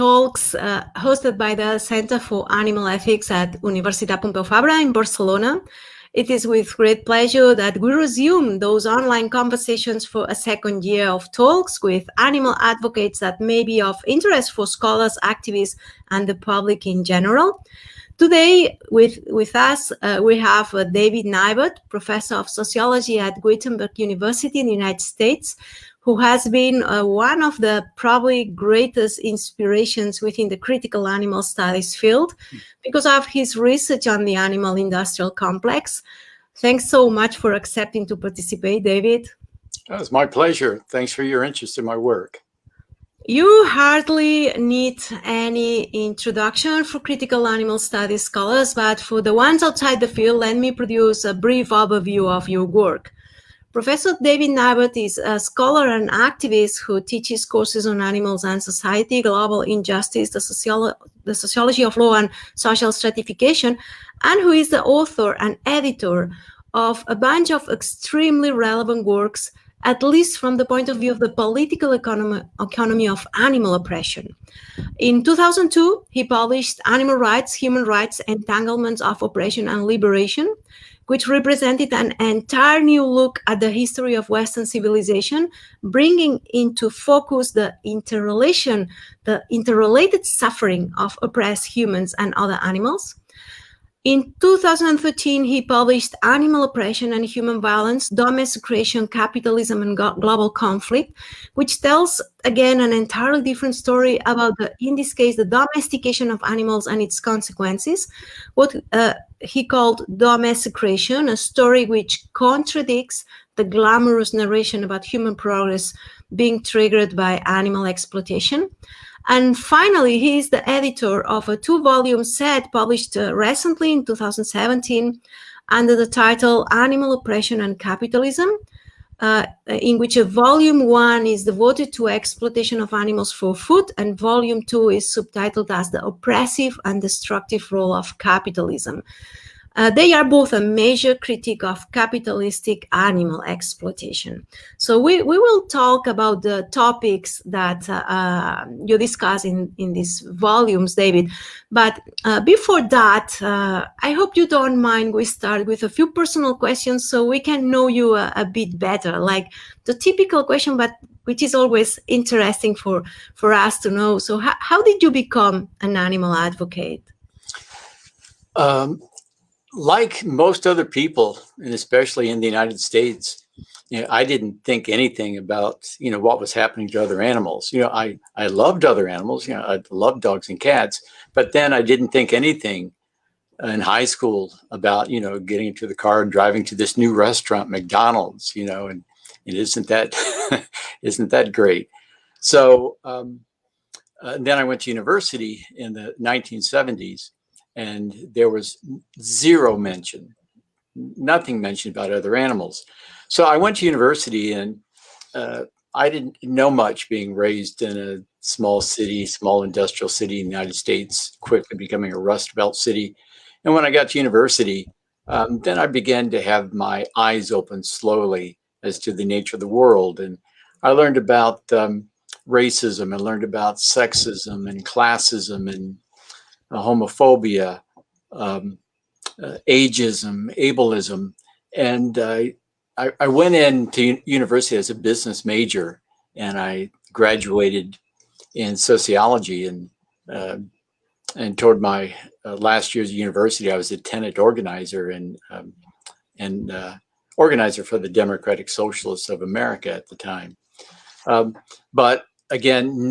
talks hosted by the Center for Animal Ethics at Universitat Pompeu Fabra in Barcelona. It is with great pleasure that we resume those online conversations for a second year of talks with animal advocates that may be of interest for scholars, activists, and the public in general. Today, with us, we have David Nibert, professor of sociology at Wittenberg University in the United States, who has been one of the probably greatest inspirations within the critical animal studies field because of his research on the animal industrial complex. Thanks so much for accepting to participate, David. Oh, it's my pleasure. Thanks for your interest in my work. You hardly need any introduction for critical animal studies scholars, but for the ones outside the field, let me produce a brief overview of your work. Professor David Nibert is a scholar and activist who teaches courses on animals and society, global injustice, the sociology of law and social stratification, and who is the author and editor of a bunch of extremely relevant works, at least from the point of view of the political economy of animal oppression. In 2002, he published Animal Rights, Human Rights, Entanglements of Oppression and Liberation, which represented an entire new look at the history of Western civilization, bringing into focus the interrelated suffering of oppressed humans and other animals. In 2013, he published Animal Oppression and Human Violence, Domesecration, Capitalism and Global Conflict, which tells, again, an entirely different story about, in this case, the domestication of animals and its consequences, what he called Domesecration, a story which contradicts the glamorous narration about human progress being triggered by animal exploitation. And finally, he is the editor of a 2-volume set published recently in 2017 under the title Animal Oppression and Capitalism, in which a volume 1 is devoted to exploitation of animals for food, and volume 2 is subtitled as The Oppressive and Destructive Role of Capitalism. They are both a major critique of capitalistic animal exploitation. So we will talk about the topics that you discuss in these volumes, David. But before that, I hope you don't mind we start with a few personal questions so we can know you a bit better, like the typical question, but which is always interesting for us to know. So how did you become an animal advocate? Like most other people, and especially in the United States, I didn't think anything about, what was happening to other animals. I loved other animals, I loved dogs and cats, but then I didn't think anything in high school about, getting into the car and driving to this new restaurant, McDonald's, and isn't that, isn't that great? So then I went to university in the 1970s. And there was nothing mentioned about other animals. So I went to university, and I didn't know much, being raised in a small industrial city in the United States, quickly becoming a Rust Belt city. And when I got to university, then I began to have my eyes open slowly as to the nature of the world. And I learned about racism, I learned about sexism and classism and homophobia, ageism, ableism. And I went into university as a business major, and I graduated in sociology. And toward my last year's university, I was a tenant organizer and organizer for the Democratic Socialists of America at the time. But again,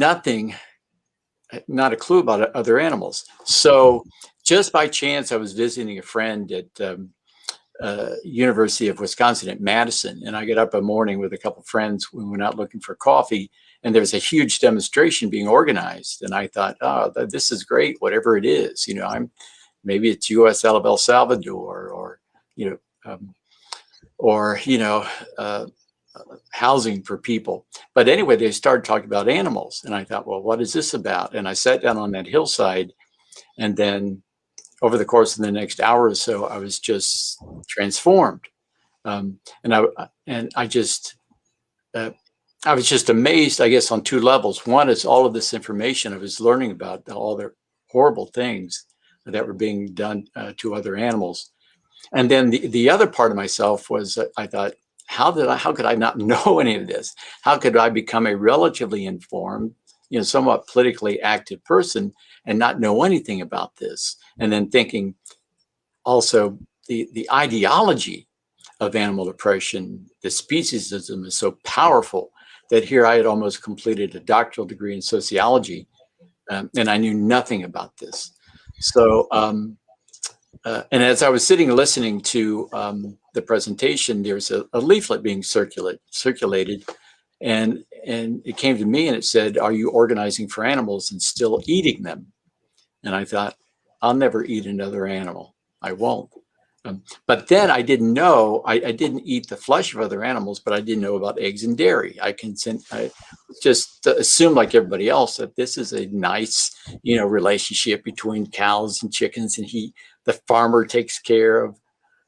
not a clue about other animals. So just by chance, I was visiting a friend at University of Wisconsin at Madison, and I got up a morning with a couple of friends. We went out looking for coffee, and there was a huge demonstration being organized. And I thought, oh, this is great, whatever it is. Maybe it's U.S. El Salvador, or housing for people. But anyway, they started talking about animals, and I thought, well, what is this about? And I sat down on that hillside, and then over the course of the next hour or so, I was just transformed. And I just I was just amazed, I guess, on two levels. One is all of this information I was learning about, all the horrible things that were being done to other animals. And then the other part of myself was I thought, how could I not know any of this? How could I become a relatively informed, somewhat politically active person and not know anything about this? And then thinking also the ideology of animal oppression, the speciesism is so powerful that here I had almost completed a doctoral degree in sociology, and I knew nothing about this. So, and as I was sitting and listening to the presentation, there's a leaflet being circulated, and it came to me and it said, "Are you organizing for animals and still eating them?" And I thought, I'll never eat another animal. I won't. But then I didn't know, I didn't eat the flesh of other animals, but I didn't know about eggs and dairy. I just assumed, like everybody else, that this is a nice, relationship between cows and chickens, and the farmer takes care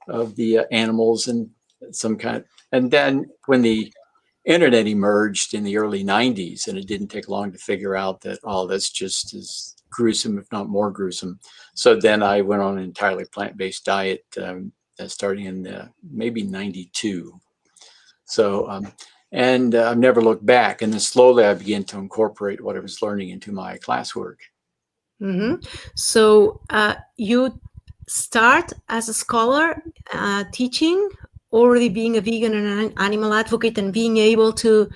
of the animals and some kind. And then when the internet emerged in the early 90s, and it didn't take long to figure out that, that's just as gruesome, if not more gruesome. So then I went on an entirely plant-based diet starting in maybe 92. So, and I've never looked back. And then slowly I began to incorporate what I was learning into my classwork. Mm-hmm. So you start as a scholar teaching, already being a vegan and an animal advocate, and being able to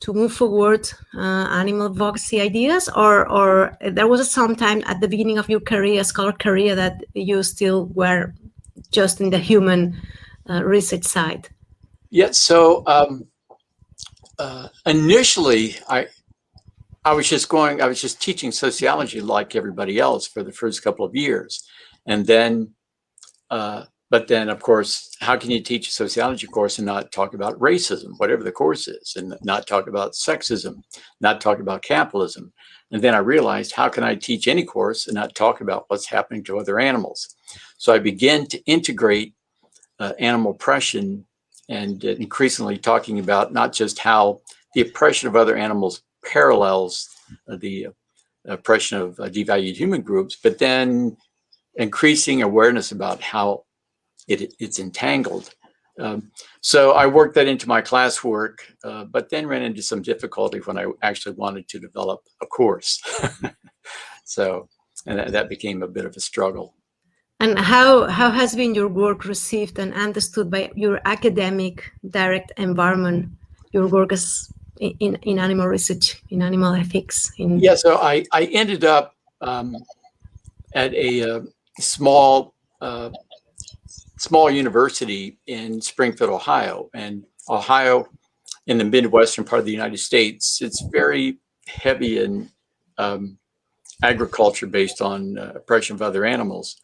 move forward animal advocacy ideas, or there was some time at the beginning of your career, scholar career, that you still were just in the human research side? Yeah, so initially I was just teaching sociology like everybody else for the first couple of years. And then, but then, of course, how can you teach a sociology course and not talk about racism, whatever the course is, and not talk about sexism, not talk about capitalism? And then I realized, how can I teach any course and not talk about what's happening to other animals? So I began to integrate animal oppression, and increasingly talking about not just how the oppression of other animals parallels the oppression of devalued human groups, but then increasing awareness about how it's entangled. So I worked that into my classwork, but then ran into some difficulty when I actually wanted to develop a course. So, and that became a bit of a struggle. And how has been your work received and understood by your academic direct environment, your work as in animal research, in animal ethics? Yeah, so I ended up at a small university in Springfield, Ohio. And Ohio, in the Midwestern part of the United States, it's very heavy in agriculture based on oppression of other animals.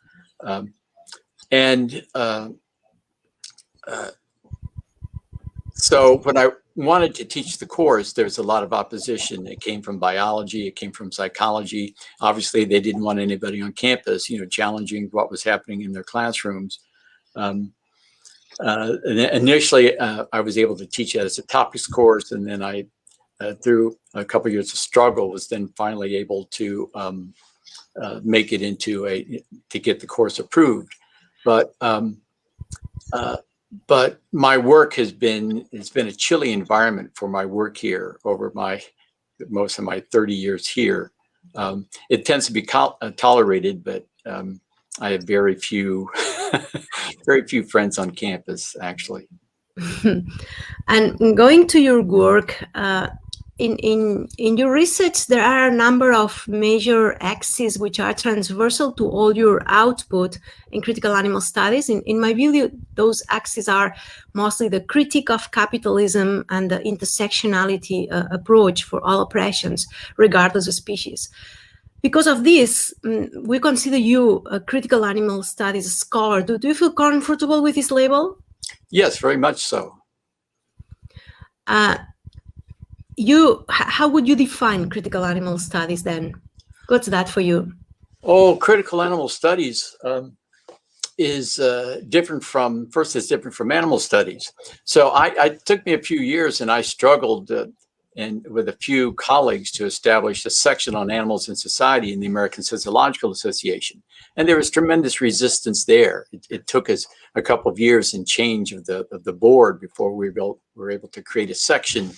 So when I wanted to teach the course, there's a lot of opposition. It came from biology, it came from psychology. Obviously, they didn't want anybody on campus, challenging what was happening in their classrooms. Initially, I was able to teach it as a topics course, and then I, through a couple of years of struggle, was then finally able to make it into to get the course approved. But my work it's been a chilly environment for my work here over most of my 30 years here. It tends to be tolerated, but I have very few friends on campus, actually. And going to your work, in your research, there are a number of major axes which are transversal to all your output in critical animal studies. In my view, those axes are mostly the critique of capitalism and the intersectionality approach for all oppressions, regardless of species. Because of this, we consider you a critical animal studies scholar. Do you feel comfortable with this label? Yes, very much so. How would you define critical animal studies then? What's that for you? Oh, critical animal studies is different from animal studies. So it took me a few years, and I struggled and with a few colleagues to establish a section on animals in society in the American Sociological Association. And there was tremendous resistance there. It took us a couple of years and change of the board before we were able to create a section.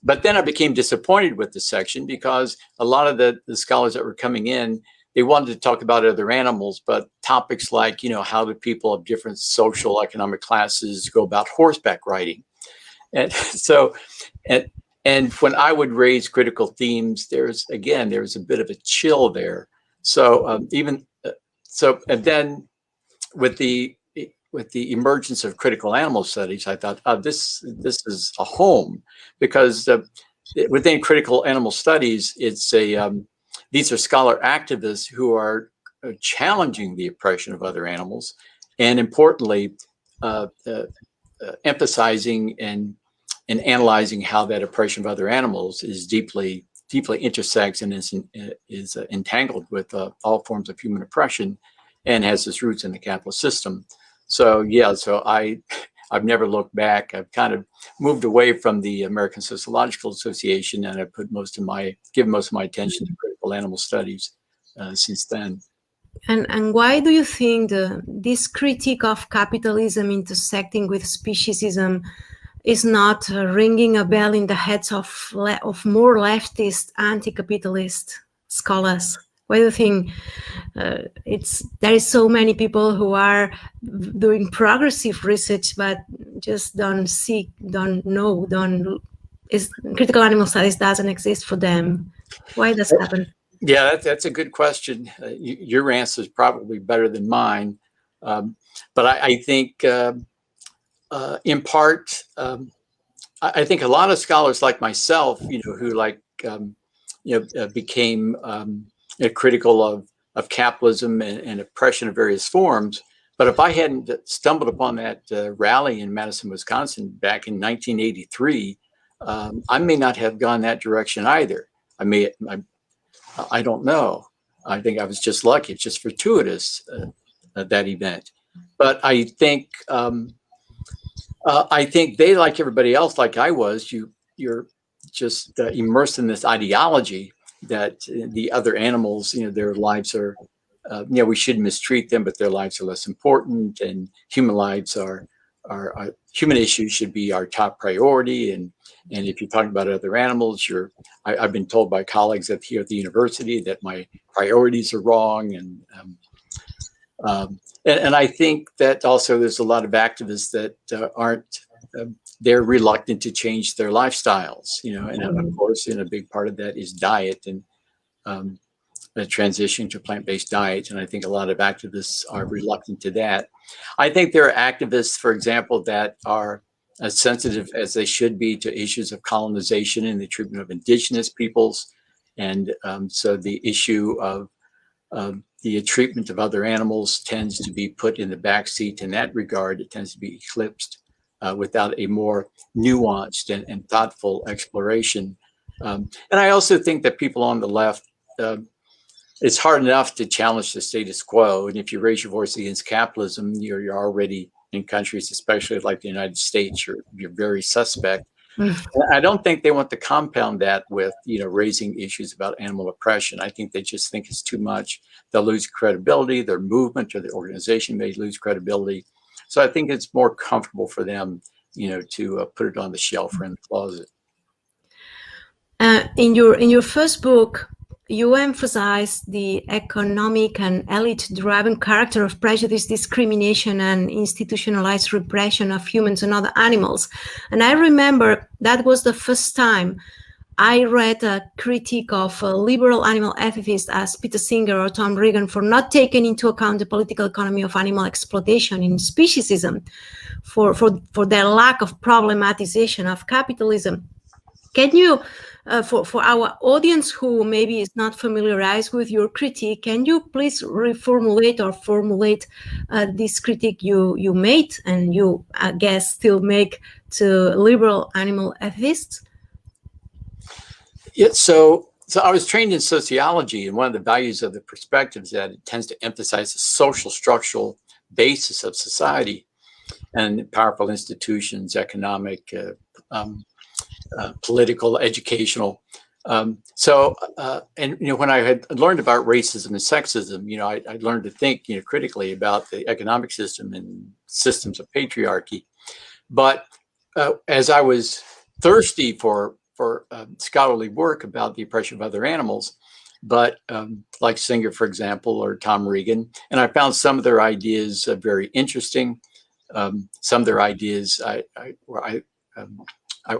But then I became disappointed with the section because a lot of the scholars that were coming in, they wanted to talk about other animals, but topics like, how do people of different social economic classes go about horseback riding? And so, and when I would raise critical themes, there was a bit of a chill there. So and then with the emergence of critical animal studies, I thought, this is a home, because within critical animal studies, it's these are scholar activists who are challenging the oppression of other animals, and importantly, emphasizing and analyzing how that oppression of other animals is deeply intersects and is entangled with all forms of human oppression, and has its roots in the capitalist system. So I've never looked back. I've kind of moved away from the American Sociological Association, and I've given most of my attention to critical animal studies since then. And why do you think this critique of capitalism intersecting with speciesism is not ringing a bell in the heads of more leftist, anti-capitalist scholars? Why do you think there is so many people who are doing progressive research but just don't know, critical animal studies doesn't exist for them? Why does that happen? Yeah, that's a good question. Your answer is probably better than mine, but I think in part, I think a lot of scholars like myself, who became critical of capitalism and oppression of various forms. But if I hadn't stumbled upon that rally in Madison, Wisconsin back in 1983, I may not have gone that direction either. I don't know. I think I was just lucky. It's just fortuitous, that event. But I think they, like everybody else, like I was, you're just immersed in this ideology that the other animals, their lives are, we shouldn't mistreat them, but their lives are less important, and human lives are human issues should be our top priority. And if you're talking about other animals, I've been told by colleagues here at the university that my priorities are wrong, and I think that also there's a lot of activists that aren't. They're reluctant to change their lifestyles, and of course, a big part of that is diet and a transition to plant-based diet. And I think a lot of activists are reluctant to that. I think there are activists, for example, that are as sensitive as they should be to issues of colonization and the treatment of indigenous peoples. And so the issue of the treatment of other animals tends to be put in the backseat in that regard. It tends to be eclipsed without a more nuanced and thoughtful exploration. And I also think that people on the left, it's hard enough to challenge the status quo. And if you raise your voice against capitalism, you're already, in countries, especially like the United States, you're very suspect. I don't think they want to compound that with, raising issues about animal oppression. I think they just think it's too much. They'll lose credibility. Their movement or the organization may lose credibility. So I think it's more comfortable for them, to put it on the shelf or in the closet. In your first book, you emphasize the economic and elite-driven character of prejudice, discrimination, and institutionalized repression of humans and other animals. And I remember that was the first time I read a critique of liberal animal ethicists as Peter Singer or Tom Regan for not taking into account the political economy of animal exploitation in Speciesism, for their lack of problematization of capitalism. Can you, for our audience who maybe is not familiarized with your critique, can you please reformulate or formulate this critique you made and you, I guess, still make to liberal animal ethicists? Yeah, so I was trained in sociology, and one of the values of the perspective is that it tends to emphasize the social structural basis of society and powerful institutions, economic political, educational. And when I had learned about racism and sexism, I learned to think, critically about the economic system and systems of patriarchy. But as I was thirsty for scholarly work about the oppression of other animals, but like Singer, for example, or Tom Regan, and I found some of their ideas very interesting. Some of their ideas I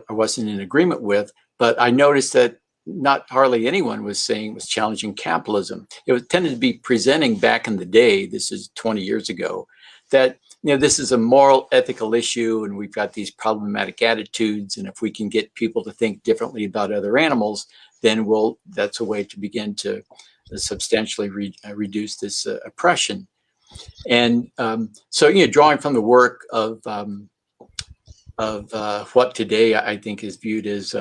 wasn't in agreement with, but I noticed that not hardly anyone was challenging capitalism. It tended to be presenting back in the day, this is 20 years ago, that this is a moral, ethical issue, and we've got these problematic attitudes, and if we can get people to think differently about other animals, then that's a way to begin to substantially reduce this oppression. And so, drawing from the work of what today I think is viewed as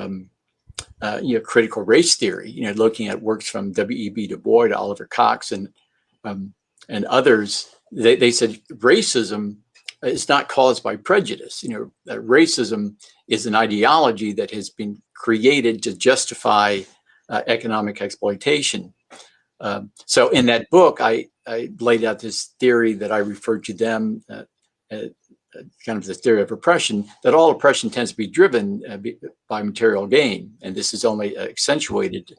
critical race theory, looking at works from W.E.B. Du Bois to Oliver Cox and others, they said racism is not caused by prejudice. That racism is an ideology that has been created to justify economic exploitation. So in that book, I laid out this theory that I referred to them kind of the theory of oppression, that all oppression tends to be driven by material gain. And this is only accentuated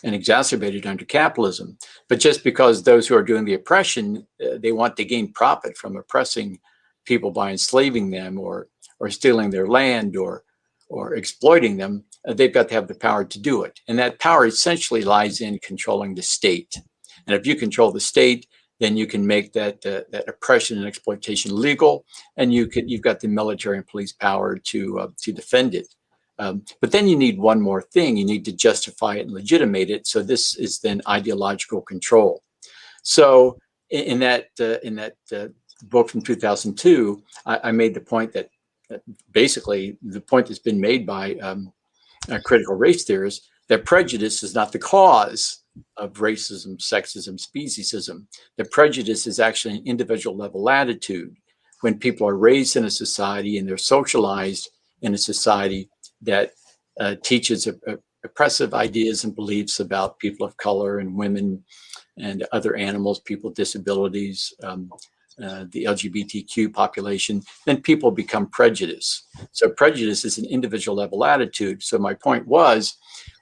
and exacerbated under capitalism. But just because those who are doing the oppression, they want to gain profit from oppressing people by enslaving them or stealing their land or exploiting them, they've got to have the power to do it. And that power essentially lies in controlling the state. And if you control the state, then you can make that oppression and exploitation legal, and you've got the military and police power to defend it. But then you need one more thing: you need to justify it and legitimate it. So this is then ideological control. So in that book from 2002, I made the point that basically the point that's been made by critical race theorists, that prejudice is not the cause of racism, sexism, speciesism. That prejudice is actually an individual level attitude. When people are raised in a society and they're socialized in a society that teaches oppressive ideas and beliefs about people of color and women and other animals, people with disabilities, the LGBTQ population, then people become prejudiced. So prejudice is an individual level attitude. So my point was,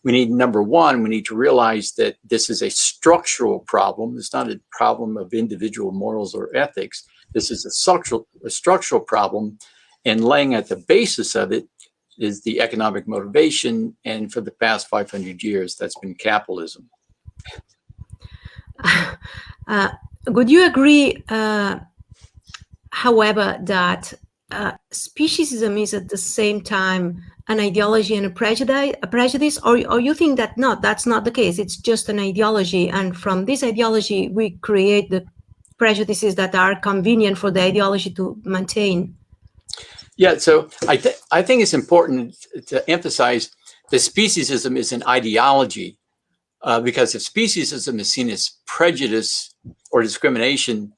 we need, number one, we need to realize that this is a structural problem. It's not a problem of individual morals or ethics. This is a structural problem, and laying at the basis of it is the economic motivation. And for the past 500 years, that's been capitalism. Would you agree, however, that speciesism is at the same time an ideology and a prejudice, or you think that that's not the case? It's just an ideology, and from this ideology we create the prejudices that are convenient for the ideology to maintain? Yeah, so I think it's important to emphasize that speciesism is an ideology, because if speciesism is seen as prejudice or discrimination,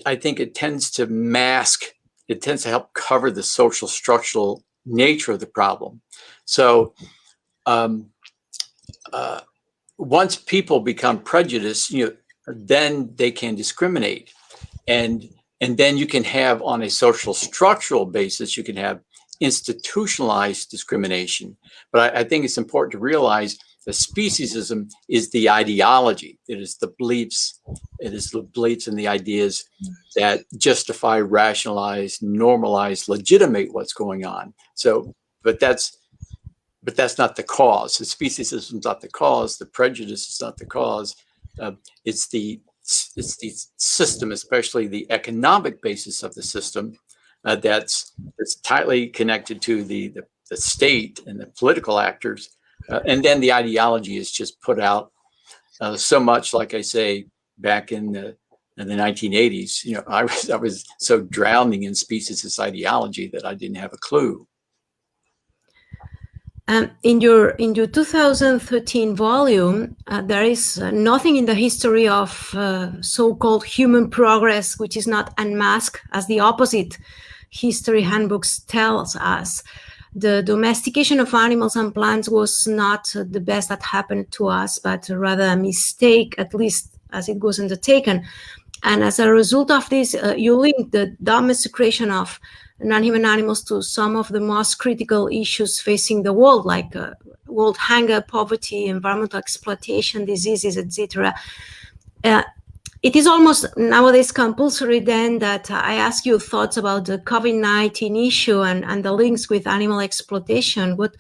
I think it tends to mask, it tends to help cover the social structural nature of the problem. So once people become prejudiced, then they can discriminate. And then you can have, on a social structural basis, you can have institutionalized discrimination. But I think it's important to realize that speciesism is the ideology. It is the beliefs. It is the beliefs and the ideas that justify, rationalize, normalize, legitimate what's going on. So, but that's not the cause. The speciesism is not the cause. The prejudice is not the cause. It's the system, especially the economic basis of the system, that's tightly connected to the state and the political actors. And then the ideology is just put out so much, like I say, back in the 1980s. I was so drowning in speciesist ideology that I didn't have a clue. In your 2013 volume, there is nothing in the history of so-called human progress which is not unmasked, as the opposite history handbooks tells us. the domestication of animals and plants was not the best that happened to us, but rather a mistake, at least as it was undertaken. And as a result of this, you link the domestication of non-human animals to some of the most critical issues facing the world, like world hunger, poverty, environmental exploitation, diseases, etc. It is almost nowadays compulsory then that I ask you thoughts about the COVID-19 issue and the links with animal exploitation. What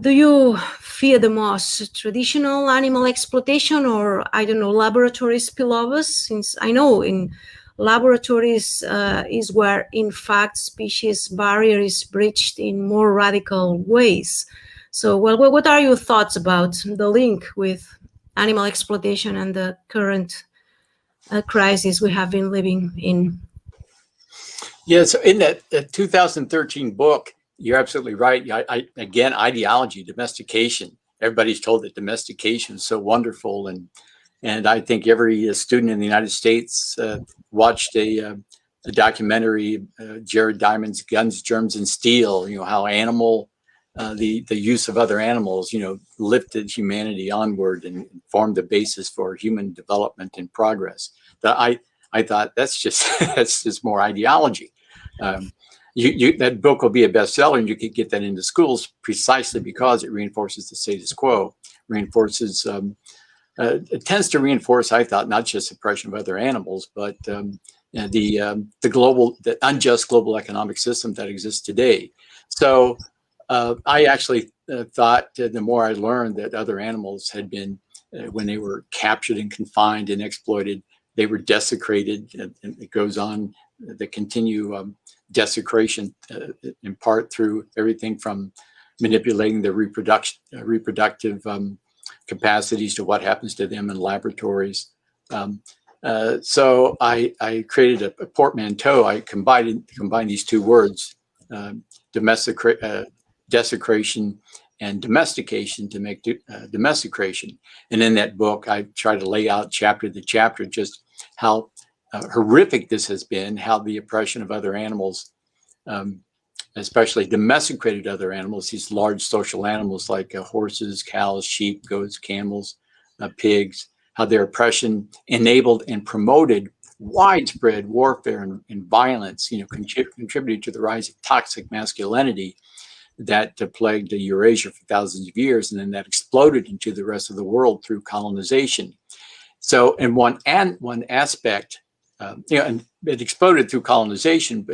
do you fear the most? Traditional animal exploitation, or, I don't know, laboratory spillovers? Since I know in laboratories is where, in fact, species barrier is breached in more radical ways. So, well, what are your thoughts about the link with animal exploitation and the current crisis we have been living in? Yeah, so in that 2013 book, you're absolutely right. Again, ideology, domestication. Everybody's told that domestication is so wonderful, and I think every student in the United States watched a documentary, Jared Diamond's Guns, Germs, and Steel. You know how the use of other animals, lifted humanity onward and formed the basis for human development and progress. That I thought that's just more ideology. That book will be a bestseller, and you could get that into schools precisely because it reinforces the status quo, it tends to reinforce, I thought, not just suppression of other animals, but the unjust global economic system that exists today. So I actually thought the more I learned that other animals had been, when they were captured and confined and exploited, they were desecrated, and it goes on. They continue desecration in part through everything from manipulating their reproductive capacities to what happens to them in laboratories. So I created a portmanteau. I combined these two words, desecration and domestication, to make domesticration. And in that book, I try to lay out chapter to chapter just how horrific this has been, how the oppression of other animals, especially domesticated other animals, these large social animals like horses, cows, sheep, goats, camels, pigs, how their oppression enabled and promoted widespread warfare and violence, contributed to the rise of toxic masculinity that plagued Eurasia for thousands of years, and then that exploded into the rest of the world through colonization. So, in one aspect, and it exploded through colonization,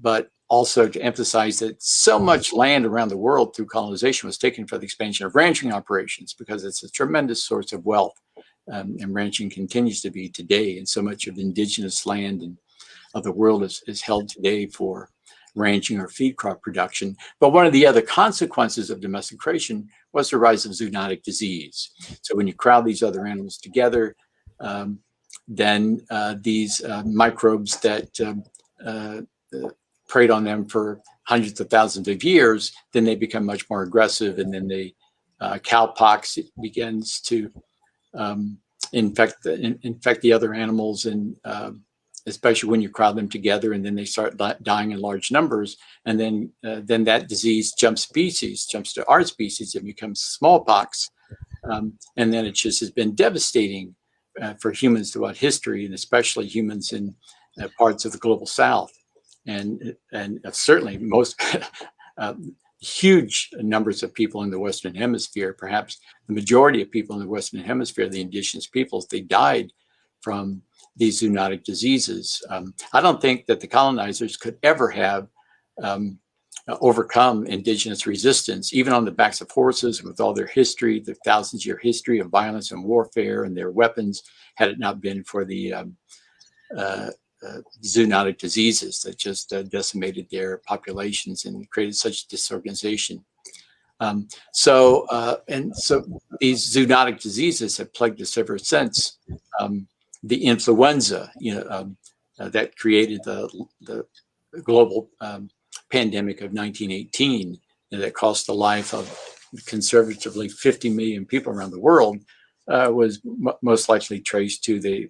but also to emphasize that so much land around the world through colonization was taken for the expansion of ranching operations, because it's a tremendous source of wealth, and ranching continues to be today. And so much of indigenous land of the world is held today for ranching or feed crop production. But one of the other consequences of domestication was the rise of zoonotic disease. So when you crowd these other animals together, then these microbes that preyed on them for hundreds of thousands of years, then they become much more aggressive, and then cowpox begins to infect the other animals, and especially when you crowd them together, and then they start dying in large numbers, and then that disease jumps to our species, and becomes smallpox, and then it just has been devastating for humans throughout history, and especially humans in parts of the global South, and certainly most huge numbers of people in the Western Hemisphere. Perhaps the majority of people in the Western Hemisphere, the indigenous peoples, they died from these zoonotic diseases. I don't think that the colonizers could ever have overcome indigenous resistance, even on the backs of horses, with all their history, their thousands-year history of violence and warfare and their weapons, had it not been for the zoonotic diseases that just decimated their populations and created such disorganization. So these zoonotic diseases have plagued us ever since. The influenza, that created the global pandemic of 1918, that cost the life of conservatively 50 million people around the world, was most likely traced to the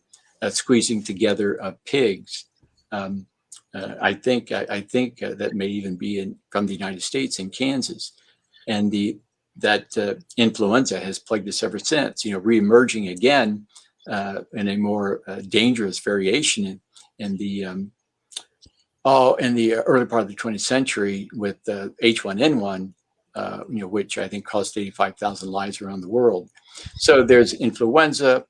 squeezing together of pigs I think that may even be from the United States in Kansas, and that influenza has plagued us ever since. Reemerging again in a more dangerous variation in the early part of the 20th century with H1N1, which I think cost 85,000 lives around the world. So there's influenza,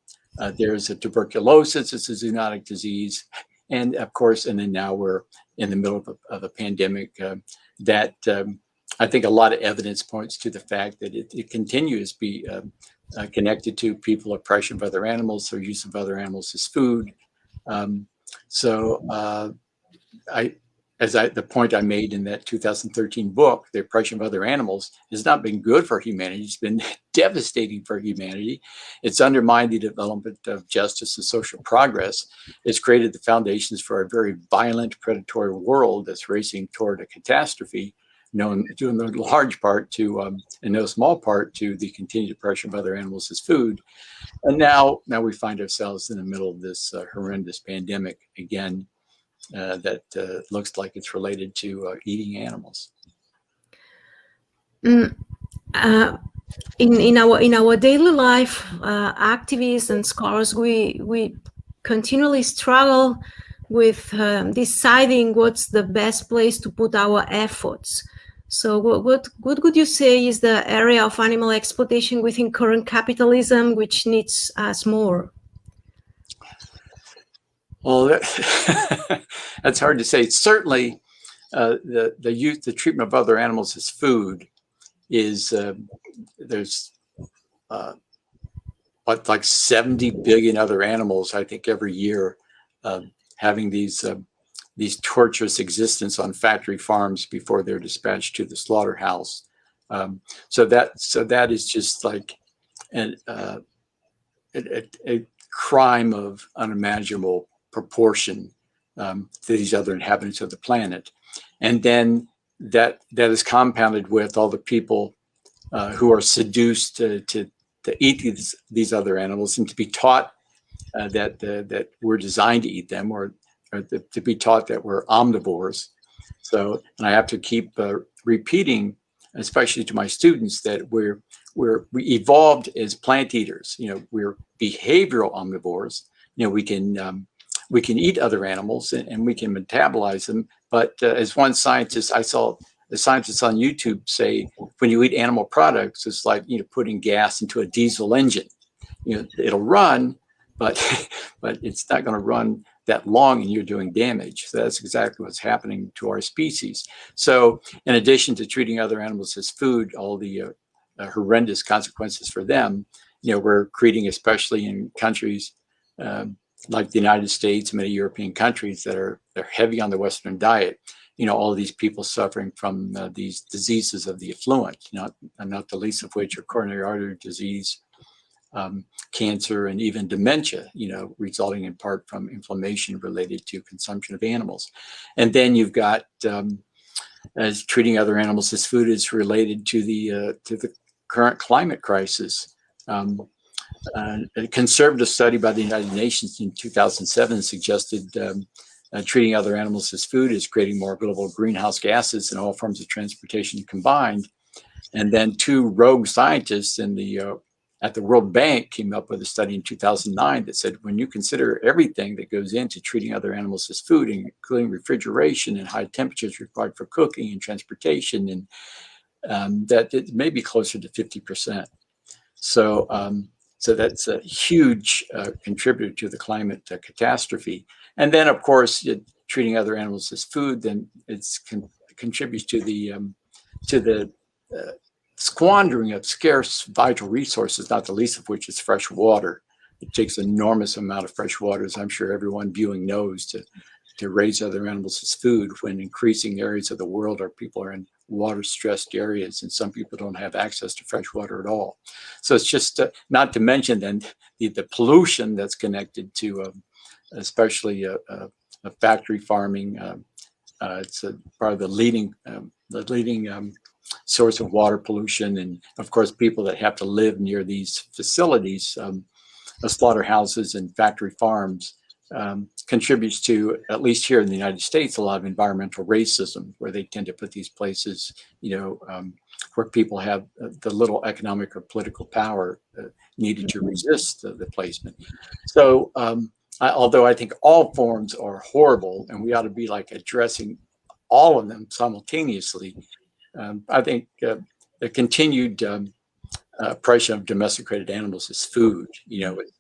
there's a tuberculosis, it's a zoonotic disease, and of course, and then now we're in the middle of a pandemic that I think a lot of evidence points to the fact that it continues to be connected to people oppression of other animals or use of other animals as food. The point I made in that 2013 book, The Oppression of Other Animals, has not been good for humanity. It's been devastating for humanity. It's undermined the development of justice and social progress. It's created the foundations for a very violent, predatory world that's racing toward a catastrophe, known due in large part to, in no small part, to the continued oppression of other animals as food. And now we find ourselves in the middle of this horrendous pandemic again. That looks like it's related to eating animals. In our daily life, activists and scholars, we continually struggle with deciding what's the best place to put our efforts. So what would you say is the area of animal exploitation within current capitalism which needs us more? Well, that's hard to say. Certainly, the treatment of other animals as food is there's like 70 billion other animals, I think, every year having these torturous existence on factory farms before they're dispatched to the slaughterhouse. So that is just like a crime of unimaginable proportion to these other inhabitants of the planet. And then that is compounded with all the people who are seduced to eat these other animals and to be taught that we're designed to eat them, or to be taught that we're omnivores. So, and I have to keep repeating, especially to my students, that we evolved as plant eaters. We're behavioral omnivores. We can eat other animals and we can metabolize them. But as one scientist, I saw the scientists on YouTube say, when you eat animal products, it's like putting gas into a diesel engine. It'll run, but it's not going to run that long, and you're doing damage. So that's exactly what's happening to our species. So in addition to treating other animals as food, all the horrendous consequences for them, we're creating, especially in countries like the United States, many European countries they're heavy on the Western diet, all of these people suffering from these diseases of the affluent, not the least of which are coronary artery disease, cancer, and even dementia, resulting in part from inflammation related to consumption of animals. And then you've got as treating other animals as food is related to the current climate crisis. A conservative study by the United Nations in 2007 suggested treating other animals as food is creating more global greenhouse gases than all forms of transportation combined. And then two rogue scientists at the World Bank came up with a study in 2009 that said, when you consider everything that goes into treating other animals as food, including refrigeration and high temperatures required for cooking and transportation, and that it may be closer to 50%. So that's a huge contributor to the climate catastrophe. And then, of course, treating other animals as food, then it contributes to the squandering of scarce vital resources, not the least of which is fresh water. It takes an enormous amount of fresh water, as I'm sure everyone viewing knows, to raise other animals as food, when increasing areas of the world people are in water-stressed areas, and some people don't have access to fresh water at all. So it's just not to mention then the pollution that's connected to especially factory farming. It's part of the leading source of water pollution, and of course people that have to live near these facilities, slaughterhouses and factory farms, contributes to, at least here in the United States, a lot of environmental racism, where they tend to put these places, where people have the little economic or political power needed to resist the placement. So, although I think all forms are horrible and we ought to be like addressing all of them simultaneously, I think the continued oppression of domesticated animals as food,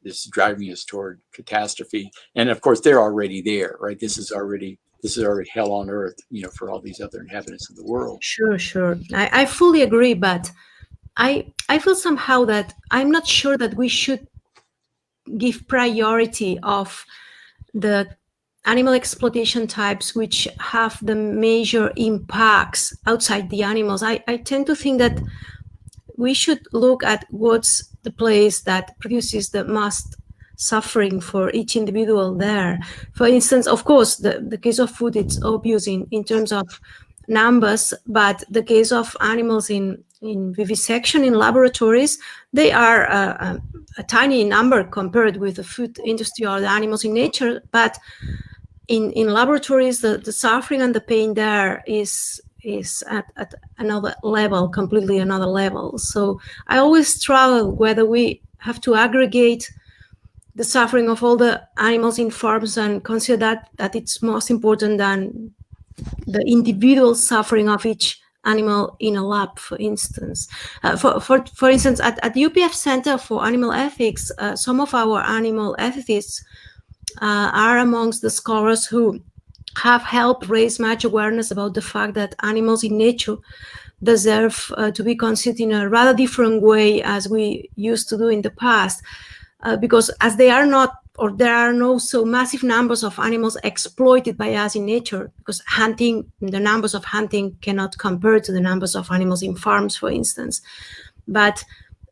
is driving us toward catastrophe. And of course, they're already there, right? This is already hell on earth, for all these other inhabitants of the world. Sure. I fully agree, but I feel somehow that I'm not sure that we should give priority of the animal exploitation types which have the major impacts outside the animals. I tend to think that we should look at what's the place that produces the most suffering for each individual there. For instance, of course, the case of food, it's obvious in terms of numbers, but the case of animals in vivisection in laboratories, they are a tiny number compared with the food industry or the animals in nature. But in laboratories, the suffering and the pain there is at another level, completely another level. So I always struggle whether we have to aggregate the suffering of all the animals in farms and consider that it's most important than the individual suffering of each animal in a lab, for instance. For instance, at the UPF Center for Animal Ethics, some of our animal ethicists are amongst the scholars who have helped raise much awareness about the fact that animals in nature deserve to be considered in a rather different way as we used to do in the past, because as they are not, or there are no so massive numbers of animals exploited by us in nature, because the numbers of hunting cannot compare to the numbers of animals in farms, for instance. But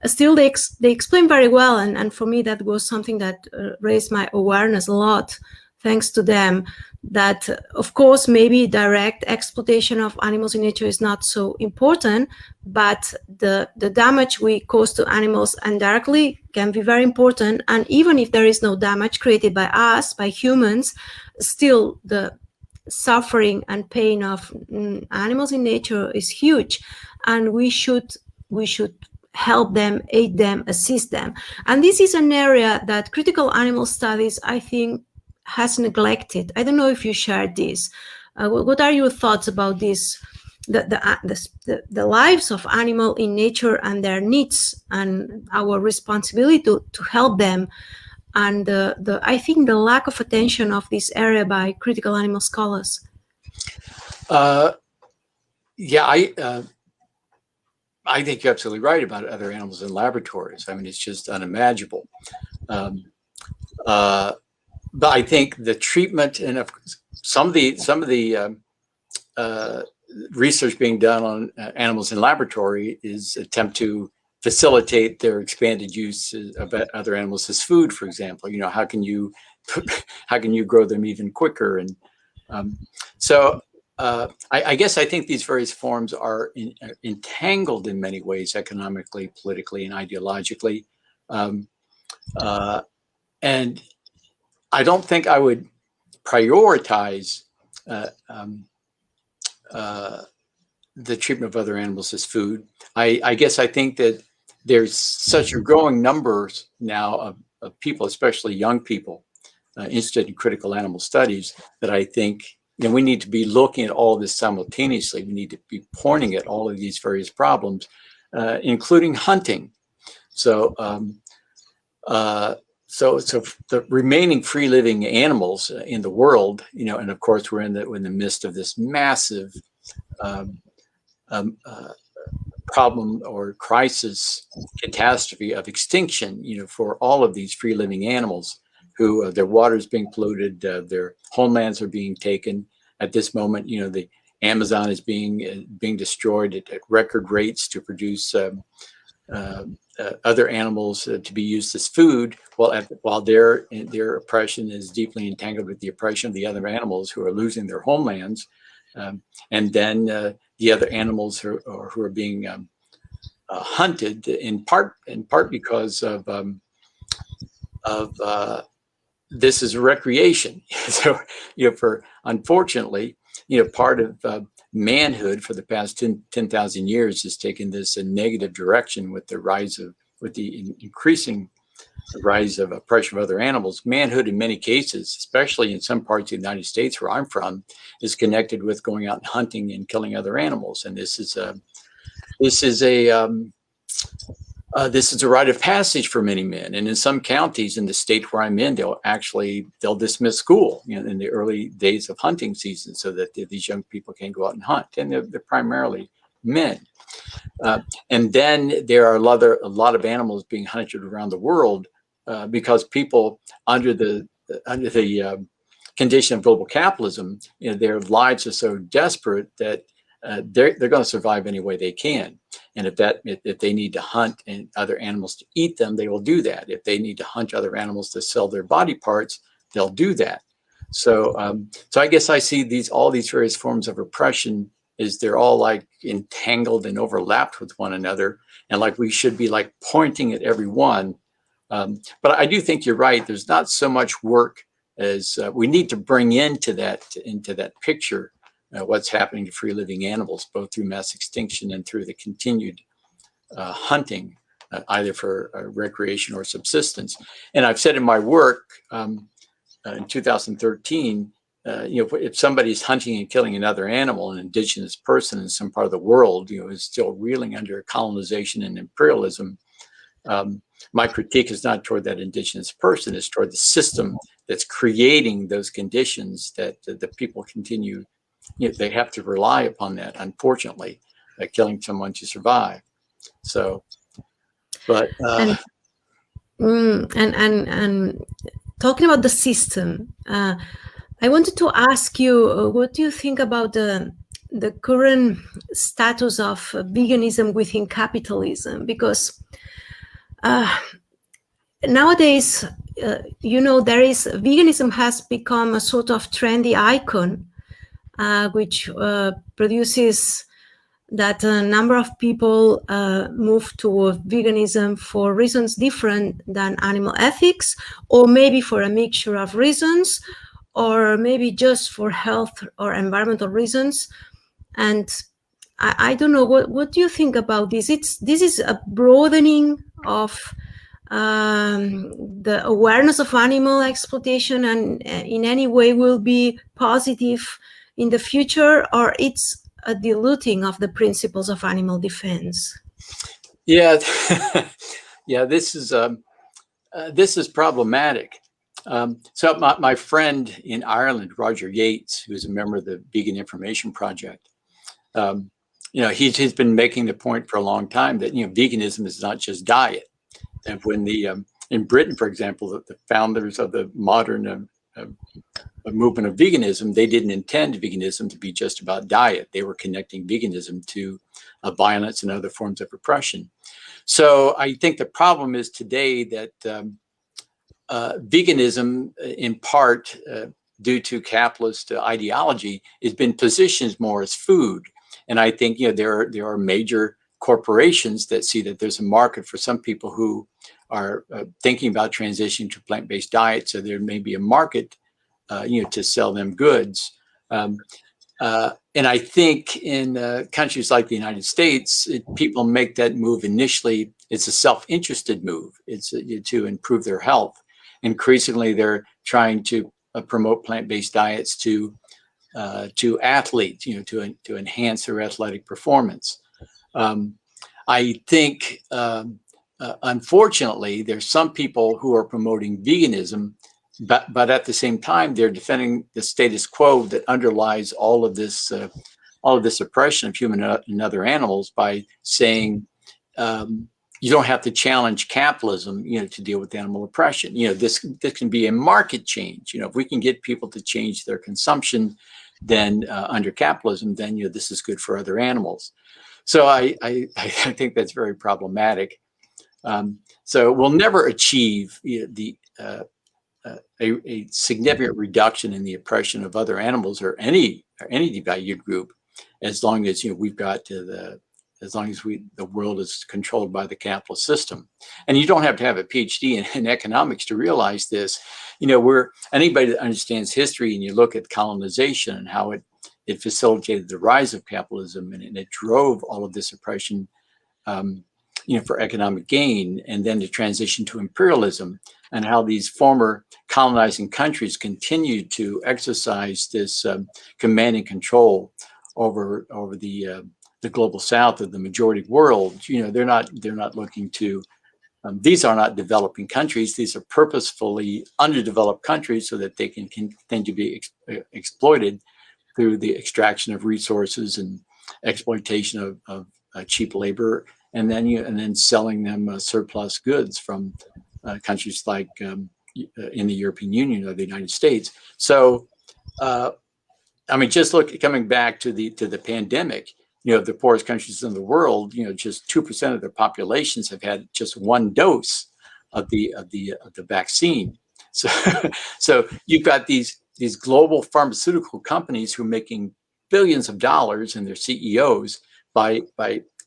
still, they explain very well, and for me that was something that raised my awareness a lot, thanks to them, that of course maybe direct exploitation of animals in nature is not so important, but the damage we cause to animals indirectly can be very important. And even if there is no damage created by us, by humans, still the suffering and pain of animals in nature is huge, and we should help them, aid them, assist them. And this is an area that critical animal studies, I think, has neglected. I don't know if you share this. What are your thoughts about this? The lives of animal in nature and their needs, and our responsibility to help them, and I think the lack of attention of this area by critical animal scholars. Yeah, I think you're absolutely right about other animals in laboratories. I mean, it's just unimaginable. But I think the treatment and some of the research being done on animals in laboratory is attempt to facilitate their expanded use of other animals as food, for example. How can you grow them even quicker? And so I guess I think these various forms are entangled in many ways, economically, politically, and ideologically. And I don't think I would prioritize the treatment of other animals as food. I guess I think that there's such a growing numbers now of people, especially young people, interested in critical animal studies, that I think we need to be looking at all this simultaneously. We need to be pointing at all of these various problems, including hunting. So the remaining free living animals in the world, and of course we're in the midst of this massive problem or crisis, catastrophe of extinction, for all of these free living animals who their water is being polluted, their homelands are being taken. At this moment, the Amazon is being destroyed at record rates to produce other animals to be used as food, while their oppression is deeply entangled with the oppression of the other animals who are losing their homelands, and then the other animals who are being hunted in part because of this is recreation. So, unfortunately, part of manhood for the past 10,000 years has taken this a negative direction with the increasing rise of oppression of other animals. Manhood, in many cases, especially in some parts of the United States where I'm from, is connected with going out and hunting and killing other animals. And this is a rite of passage for many men. And in some counties in the state where I'm in, they'll dismiss school, in the early days of hunting season, so that these young people can go out and hunt. And they're primarily men. And then there are a lot of animals being hunted around the world because people, under the condition of global capitalism, their lives are so desperate that they're going to survive any way they can. And if they need to hunt and other animals to eat them, they will do that. If they need to hunt other animals to sell their body parts, they'll do that. So I guess I see all these various forms of oppression is they're all like entangled and overlapped with one another, and like we should be like pointing at every one. But I do think you're right. There's not so much work as we need to bring into that picture what's happening to free living animals, both through mass extinction and through the continued hunting, either for recreation or subsistence. And I've said in my work in 2013, if somebody's hunting and killing another animal, an indigenous person in some part of the world, is still reeling under colonization and imperialism, my critique is not toward that indigenous person, it's toward the system that's creating those conditions that the people continue. They have to rely upon that, unfortunately, killing someone to survive. So, but and talking about the system, I wanted to ask you, what do you think about the current status of veganism within capitalism? Because nowadays, veganism has become a sort of trendy icon, which produces that a number of people move to veganism for reasons different than animal ethics, or maybe for a mixture of reasons, or maybe just for health or environmental reasons. And I don't know, what do you think about this? This is a broadening of the awareness of animal exploitation, and in any way will be positive in the future, or it's a diluting of the principles of animal defense? Yeah, yeah, this is problematic. So my friend in Ireland, Roger Yates, who is a member of the Vegan Information Project, he's been making the point for a long time that veganism is not just diet. And when in Britain, for example, the founders of the modern movement of veganism, they didn't intend veganism to be just about diet. They were connecting veganism to violence and other forms of repression. So I think the problem is today that veganism, in part due to capitalist ideology, has been positioned more as food. And I think there are major corporations that see that there's a market for some people who are thinking about transitioning to plant-based diet. So there may be a market, to sell them goods. And I think in countries like the United States, people make that move initially. It's a self-interested move. It's to improve their health. Increasingly, they're trying to promote plant-based diets to athletes, to enhance their athletic performance. I think, unfortunately, there's some people who are promoting veganism, but at the same time, they're defending the status quo that underlies all of this oppression of human and other animals by saying you don't have to challenge capitalism, to deal with animal oppression. This can be a market change. If we can get people to change their consumption, then under capitalism, then this is good for other animals. So I think that's very problematic. So we'll never achieve a significant reduction in the oppression of other animals or any devalued group, as long as we've got the as long as the world is controlled by the capitalist system. And you don't have to have a PhD in economics to realize this. Anybody that understands history, and you look at colonization and how it facilitated the rise of capitalism, and it drove all of this oppression, for economic gain, and then the transition to imperialism, and how these former colonizing countries continued to exercise this command and control over the global South, or the majority world. They're not looking to. These are not developing countries. These are purposefully underdeveloped countries so that they can continue to be exploited through the extraction of resources and exploitation of cheap labor, and then selling them surplus goods from countries like in the European Union or the United States. So, just coming back to the pandemic. The poorest countries in the world, just 2% of their populations have had just one dose of the vaccine. So you've got these global pharmaceutical companies who are making billions of dollars, and their CEOs by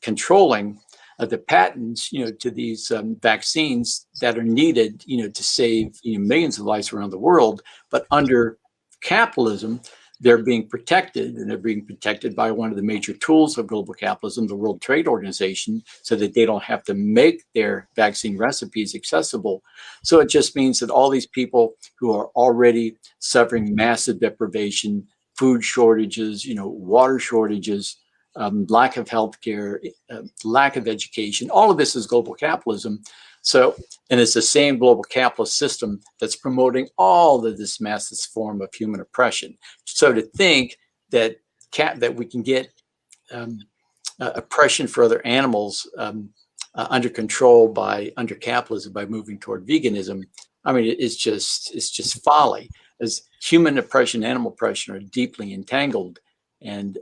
controlling the patents, to these vaccines that are needed, to save millions of lives around the world. But under capitalism, they're being protected, and they're being protected by one of the major tools of global capitalism, the World Trade Organization, so that they don't have to make their vaccine recipes accessible. So it just means that all these people who are already suffering massive deprivation, food shortages, water shortages, lack of healthcare, lack of education, all of this is global capitalism. So, and it's the same global capitalist system that's promoting all of this massive form of human oppression. So to think that we can get oppression for other animals under control under capitalism by moving toward veganism, it's just folly. As human oppression, animal oppression are deeply entangled, and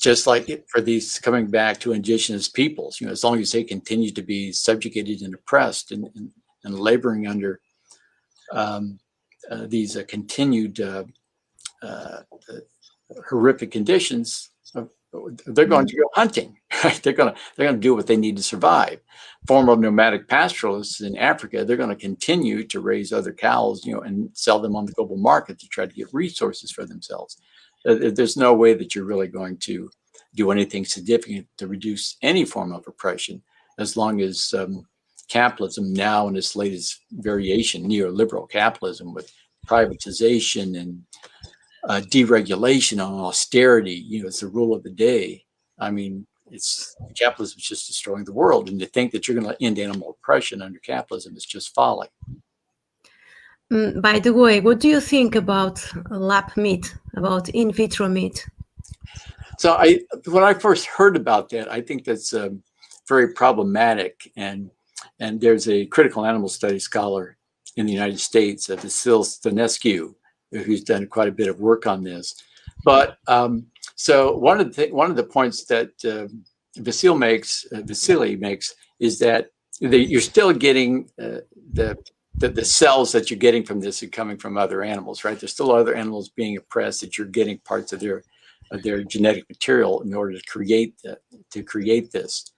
just like for these, coming back to indigenous peoples, as long as they continue to be subjugated and oppressed and laboring under these continued horrific conditions, they're going to go hunting. Right? They're going to do what they need to survive. Former nomadic pastoralists in Africa, they're going to continue to raise other cows, and sell them on the global market to try to get resources for themselves. There's no way that you're really going to do anything significant to reduce any form of oppression, as long as capitalism, now in its latest variation, neoliberal capitalism, with privatization and deregulation and austerity, it's the rule of the day. Capitalism is just destroying the world, and to think that you're going to end animal oppression under capitalism is just folly. By the way, what do you think about lab meat, about in vitro meat? So when I first heard about that, I think that's very problematic. And there's a critical animal studies scholar in the United States, Vasil Stanescu, who's done quite a bit of work on this. But so one of the points that Vasily makes is that you're still getting the cells that you're getting from this are coming from other animals, right? There's still other animals being oppressed that you're getting parts of their genetic material in order to create this.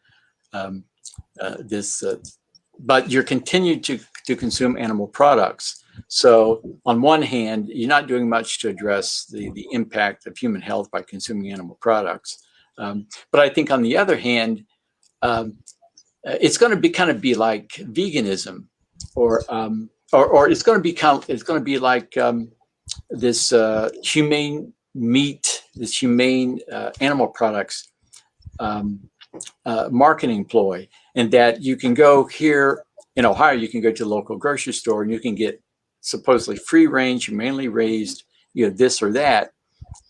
But you're continuing to consume animal products. So on one hand, you're not doing much to address the impact of human health by consuming animal products. But I think on the other hand, it's going to be like veganism, or it's going to be like this humane meat, this humane animal products marketing ploy, and that you can go here in Ohio, you can go to the local grocery store and you can get supposedly free range, humanely raised, this or that,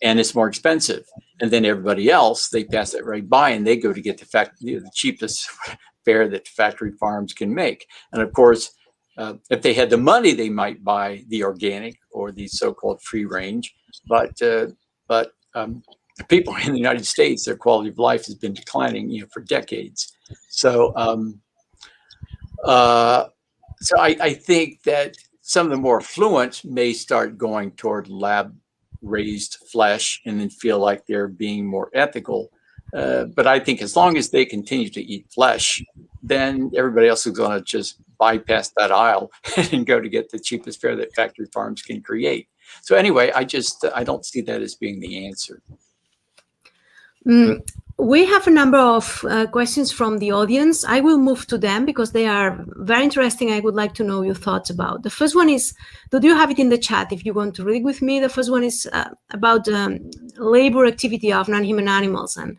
and it's more expensive. And then everybody else, they pass it right by and they go to get the cheapest fare that factory farms can make. And of course, if they had the money, they might buy the organic or the so-called free range. But the people in the United States, their quality of life has been declining, for decades. So, I think that some of the more affluent may start going toward lab-raised flesh and then feel like they're being more ethical. But I think as long as they continue to eat flesh, then everybody else is going to just bypass that aisle and go to get the cheapest fare that factory farms can create. So anyway, I don't see that as being the answer. We have a number of questions from the audience. I will move to them because they are very interesting. I would like to know your thoughts about. The first one is, do you have it in the chat if you want to read with me? The first one is about labor activity of non-human animals. And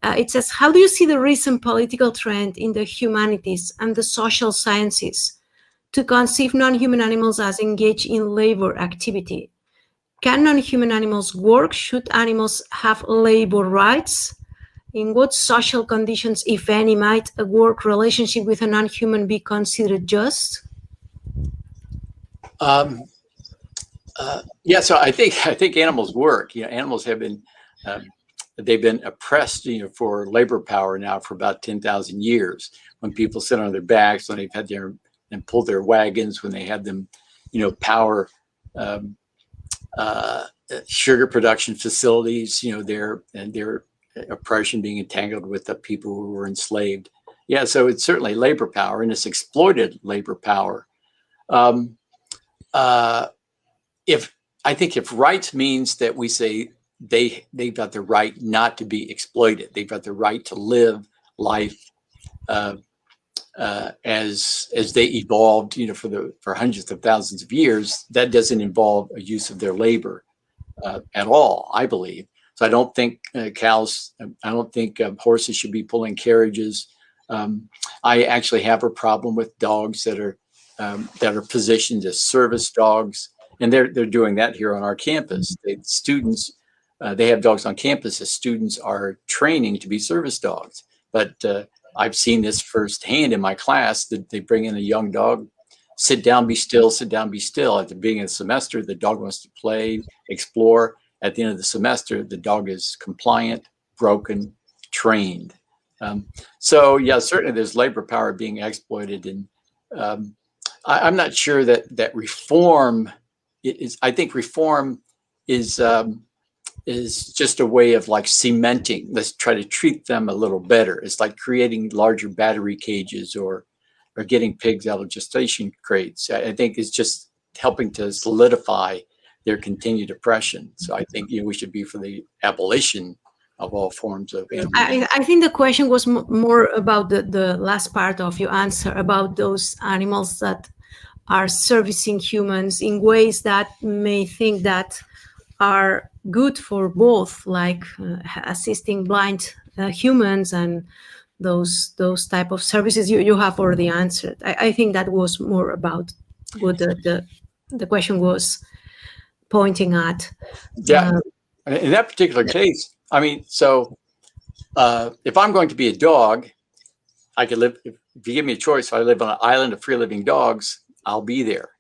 it says, how do you see the recent political trend in the humanities and the social sciences to conceive non-human animals as engaged in labor activity? Can non-human animals work? Should animals have labor rights? In what social conditions, if any, might a work relationship with a non-human be considered just? Yeah, so I think animals work. Animals have been they've been oppressed, for labor power now for about 10,000 years. When people sit on their backs, when they've had and pull their wagons, when they had them, power sugar production facilities, their oppression being entangled with the people who were enslaved. Yeah, so it's certainly labor power, and it's exploited labor power. If rights means that we say they've got the right not to be exploited, they've got the right to live life as they evolved, for hundreds of thousands of years. That doesn't involve a use of their labor at all, I believe. So I don't think cows, I don't think horses should be pulling carriages. I actually have a problem with dogs that are positioned as service dogs, and they're doing that here on our campus. Students, they have dogs on campus as students are training to be service dogs. But I've seen this firsthand in my class, that they bring in a young dog, sit down, be still, sit down, be still. At the beginning of the semester, the dog wants to play, explore. At the end of the semester, the dog is compliant, broken, trained. So yeah, certainly there's labor power being exploited. And I'm not sure that reform is, I think reform is just a way of like cementing. Let's try to treat them a little better. It's like creating larger battery cages or getting pigs out of gestation crates. I think it's just helping to solidify their continued oppression. So I think we should be for the abolition of all forms of animal. I think the question was more about the last part of your answer, about those animals that are servicing humans in ways that may think that are good for both, like assisting blind humans and those type of services. You have already answered. I think that was more about what the question was pointing at. Yeah, in that particular case, I mean, so if I'm going to be a dog, I could live. If you give me a choice, if I live on an island of free living dogs, I'll be there.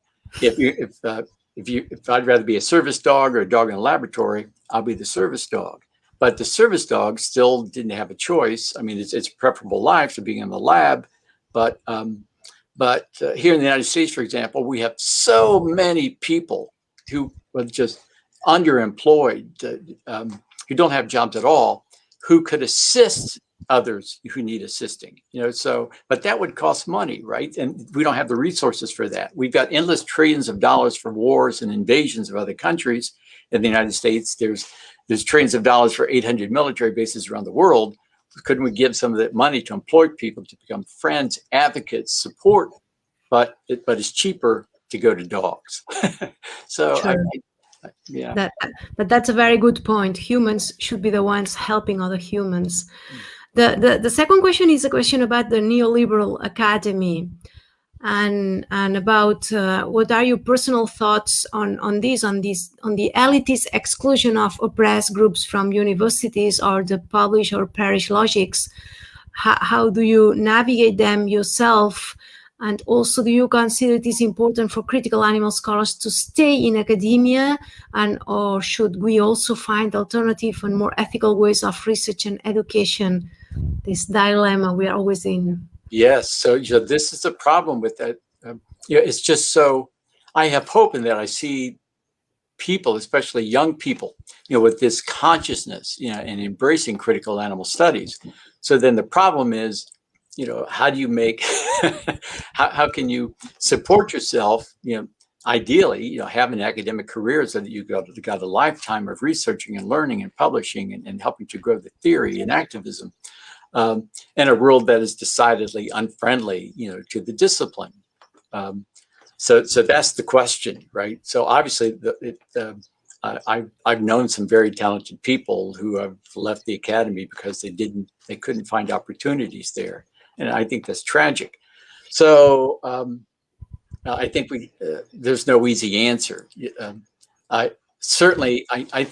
If I'd rather be a service dog or a dog in a laboratory, I'll be the service dog. But the service dog still didn't have a choice. I mean, it's a preferable life to being in the lab. But here in the United States, for example, we have so many people who are just underemployed, who don't have jobs at all, who could assist others who need assisting. So, but that would cost money, right? And we don't have the resources for that. We've got endless trillions of dollars for wars and invasions of other countries. In the United States, there's trillions of dollars for 800 military bases around the world. Couldn't we give some of that money to employ people to become friends, advocates, support? But it's cheaper to go to dogs. So, sure. Yeah. But that's a very good point. Humans should be the ones helping other humans. The second question is a question about the neoliberal academy, and about what are your personal thoughts on the elitist exclusion of oppressed groups from universities, or the publish or perish logics. How do you navigate them yourself? And also, do you consider it is important for critical animal scholars to stay in academia, or should we also find alternative and more ethical ways of research and education? This dilemma we are always in. Yes, so this is a problem with that. It's just so, I have hope in that I see people, especially young people, with this consciousness, and embracing critical animal studies. So then the problem is, how do you make, how can you support yourself, ideally, have an academic career so that you got a lifetime of researching and learning and publishing and helping to grow the theory and activism, in a world that is decidedly unfriendly, to the discipline. So that's the question, right? So obviously, I've known some very talented people who have left the academy because they couldn't find opportunities there, and I think that's tragic. So I think there's no easy answer. I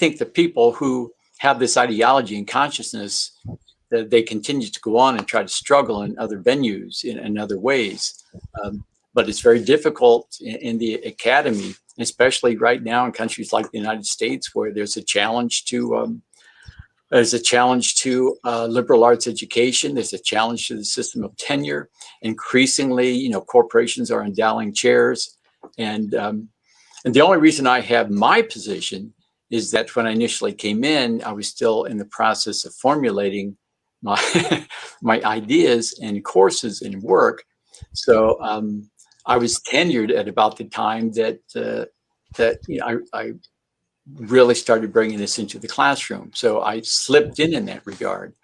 think the people who have this ideology and consciousness, that they continue to go on and try to struggle in other venues in other ways. But it's very difficult in the academy, especially right now in countries like the United States, where there's a challenge to liberal arts education. There's a challenge to the system of tenure. Increasingly, corporations are endowing chairs, and the only reason I have my position is that when I initially came in, I was still in the process of formulating my my ideas and courses and work. So I was tenured at about the time that I really started bringing this into the classroom. So I slipped in that regard.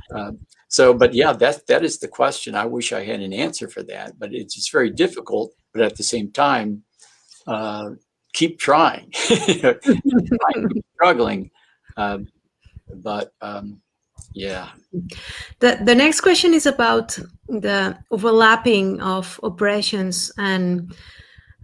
But yeah, that is the question. I wish I had an answer for that, but it's just very difficult. But at the same time, keep trying, keep struggling. Yeah. The next question is about the overlapping of oppressions and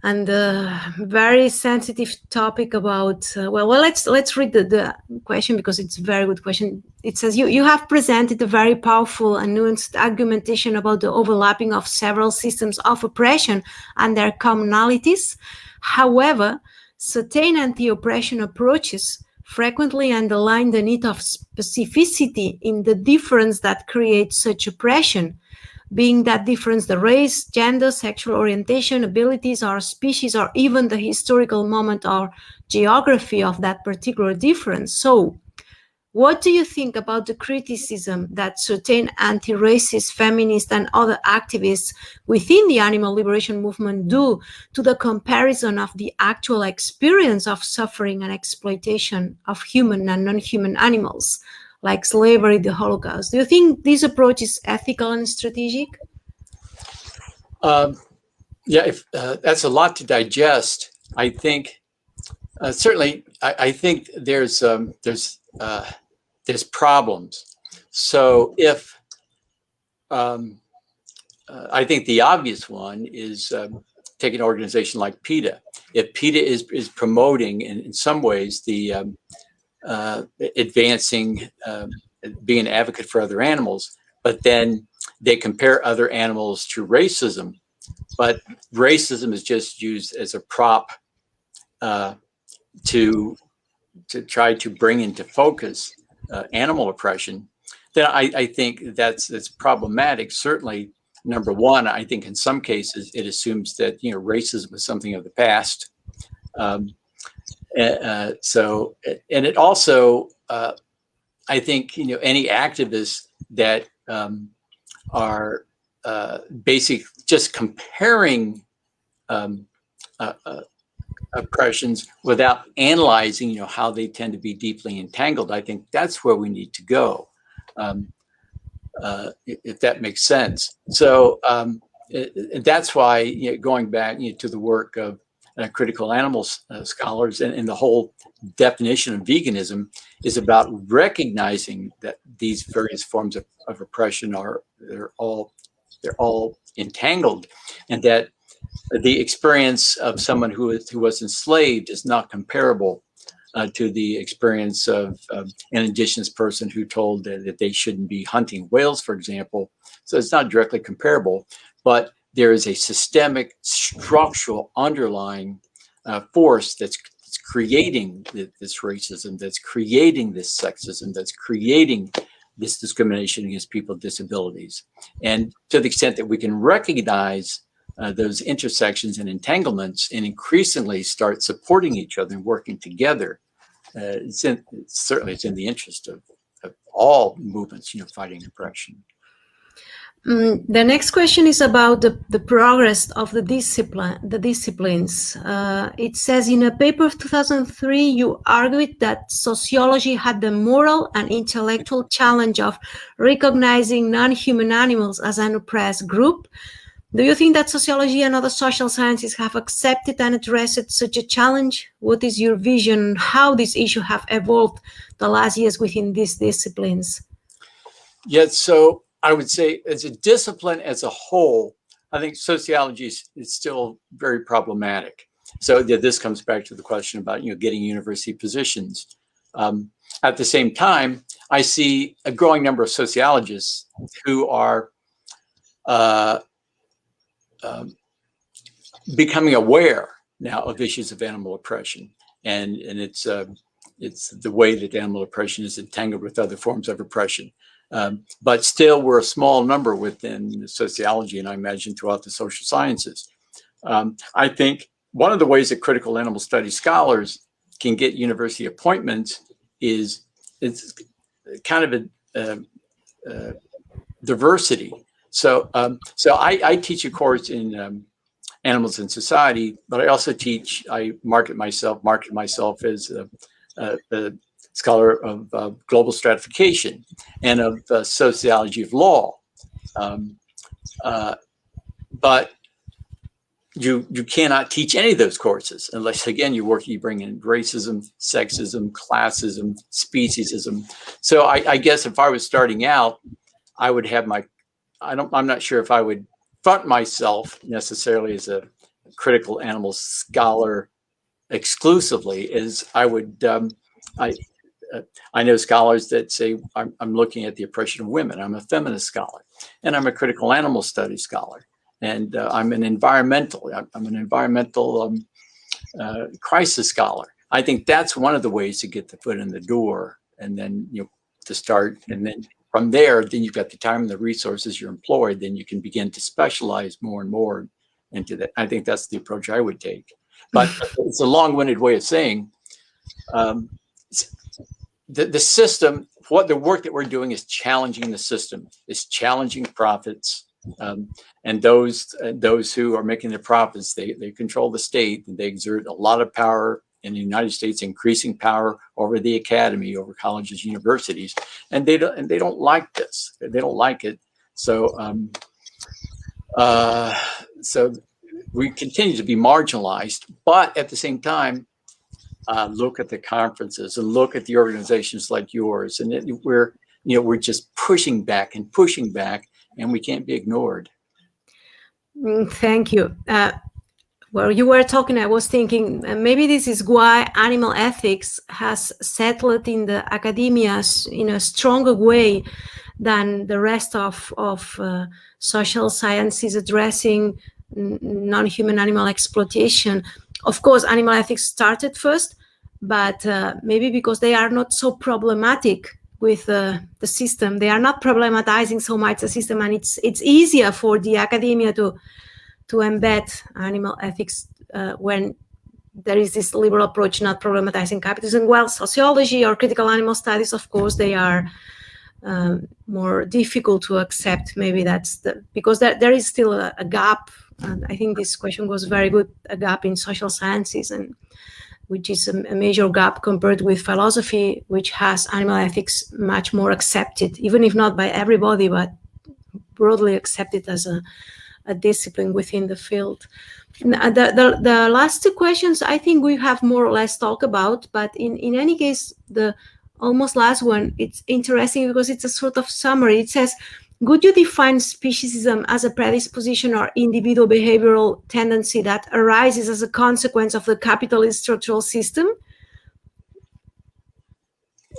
the very sensitive topic about let's read the question, because it's a very good question. It says you have presented a very powerful and nuanced argumentation about the overlapping of several systems of oppression and their commonalities. However, certain anti-oppression approaches frequently underline the need of specificity in the difference that creates such oppression, being that difference the race, gender, sexual orientation, abilities, or species, or even the historical moment or geography of that particular difference. So, what do you think about the criticism that certain anti-racist, feminist, and other activists within the animal liberation movement do to the comparison of the actual experience of suffering and exploitation of human and non-human animals, like slavery, the Holocaust? Do you think this approach is ethical and strategic? That's a lot to digest. I think certainly, I think there's problems. So if I think the obvious one is take an organization like PETA. If PETA is promoting in some ways the advancing, being an advocate for other animals, but then they compare other animals to racism, but racism is just used as a prop to try to bring into focus animal oppression, then I think that's problematic. Certainly, number one, I think in some cases it assumes that racism is something of the past. And it also, I think any activists that are basically just comparing oppressions without analyzing, how they tend to be deeply entangled. I think that's where we need to go, if that makes sense. So that's why, going back to the work of critical animal scholars and the whole definition of veganism is about recognizing that these various forms of oppression they're all entangled, and that the experience of someone who was enslaved is not comparable to the experience of an indigenous person who told that they shouldn't be hunting whales, for example. So it's not directly comparable, but there is a systemic, structural, underlying force that's creating this racism, that's creating this sexism, that's creating this discrimination against people with disabilities. And to the extent that we can recognize those intersections and entanglements and increasingly start supporting each other and working together, certainly it's in the interest of all movements, fighting oppression. The next question is about the progress of the disciplines. It says in a paper of 2003, you argued that sociology had the moral and intellectual challenge of recognizing non-human animals as an oppressed group. Do you think that sociology and other social sciences have accepted and addressed such a challenge? What is your vision? How this issue have evolved the last years within these disciplines? Yes, so I would say as a discipline as a whole, I think sociology is still very problematic. So this comes back to the question about getting university positions. At the same time, I see a growing number of sociologists who are becoming aware now of issues of animal oppression, and it's the way that animal oppression is entangled with other forms of oppression. But still, we're a small number within sociology, and I imagine throughout the social sciences. I think one of the ways that critical animal studies scholars can get university appointments is it's kind of a diversity. So I teach a course in animals in society, but I also I market myself as a scholar of global stratification and of sociology of law. But you cannot teach any of those courses unless, again, you bring in racism, sexism, classism, speciesism. So I guess if I was starting out, I would have I'm not sure if I would front myself necessarily as a critical animal scholar exclusively, as I would, I know scholars that say, I'm looking at the oppression of women. I'm a feminist scholar, and I'm a critical animal studies scholar, and I'm an environmental crisis scholar. I think that's one of the ways to get the foot in the door, and then to start, and then from there, then you've got the time and the resources you're employed, then you can begin to specialize more and more into that. I think that's the approach I would take. But it's a long-winded way of saying the system, the work that we're doing is challenging the system, is challenging profits. And those who are making the profits, they control the state, and they exert a lot of power in the United States, increasing power over the academy, over colleges, universities, and they don't like this. They don't like it. So so we continue to be marginalized, but at the same time, look at the conferences and look at the organizations like yours, and we're just pushing back, and we can't be ignored. Thank you. While you were talking, I was thinking maybe this is why animal ethics has settled in the academias in a stronger way than the rest of social sciences addressing non-human animal exploitation. Of course, animal ethics started first, but maybe because they are not so problematic with the system, they are not problematizing so much the system, and it's easier for the academia to embed animal ethics when there is this liberal approach, not problematizing capitalism. Well, sociology or critical animal studies, of course, they are more difficult to accept. Maybe that's because there is still a gap. And I think this question was very good, a gap in social sciences, and which is a major gap compared with philosophy, which has animal ethics much more accepted, even if not by everybody, but broadly accepted as a discipline within the field. The last two questions, I think we have more or less talked about, but in any case, the almost last one, it's interesting because it's a sort of summary. It says, would you define speciesism as a predisposition or individual behavioral tendency that arises as a consequence of the capitalist structural system?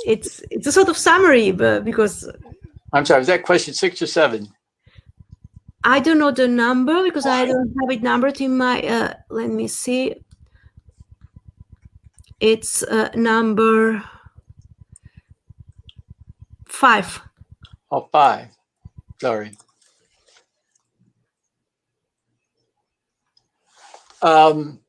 It's a sort of summary, but because... I'm sorry, is that question 6 or 7? I don't know the number because I don't have it numbered in my, let me see. It's number 5. Oh, 5. Sorry. Um,